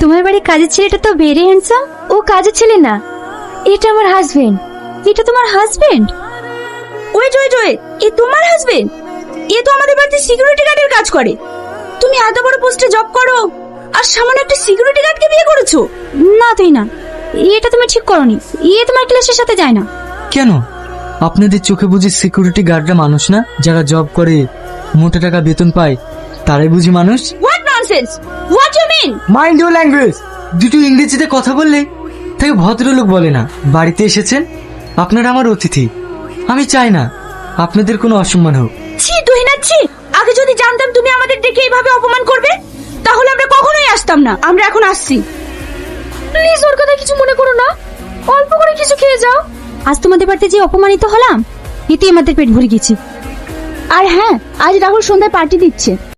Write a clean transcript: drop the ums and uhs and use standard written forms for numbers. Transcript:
তোমার বাড়ির কাজের ছেলেটা তো ভেরি হ্যান্ডসাম। ও কাজের ছেলে না, এটা আমার হাজবেন্ড। এটা তোমার হাজবেন্ড? ওয়েট ওয়েট ওয়েট, এ তোমার হাজবেন্ড? এ তো আমাদের বাড়িতে সিকিউরিটি গার্ডের কাজ করে। তুমি এত বড় পোস্টে জব করো আর সামান্য একটা সিকিউরিটি গার্ডকে বিয়ে করেছো? না তুই না, এটা তুমি ঠিক করনি। তোমার ক্লাসের সাথে যায় না। কেন আপনাদের চোখে বুঝি সিকিউরিটি গার্ডরা মানুষ না? যারা জব করে মোটা টাকা বেতন পায় তারাই বুঝি মানুষ? What nonsense, what you mean? Mind your language. দুটো ইংরেজিতে কথা বললে তাকে ভদ্রলোক বলে না। বাড়িতে এসেছেন, আপনারা আমার অতিথি। আমি চাই না আপনাদের কোনো অসম্মান হোক। ছি তুহিনা ছি, আগে যদি জানতাম তুমি আমাদের দেখে এইভাবে অপমান করবে তাহলে আমরা কখনোই আসতাম না। আমরা এখন আসছি। প্লিজ ওর কথা কিছু মনে করো না, অল্প করে কিছু খেয়ে যাও। আজ তোমাদের বাড়িতে যে অপমানিত হলাম, এতে আমাদের পেট ভরে গেছে। আর হ্যাঁ, আজ রাহুল সন্ধ্যায় পার্টি দিচ্ছে।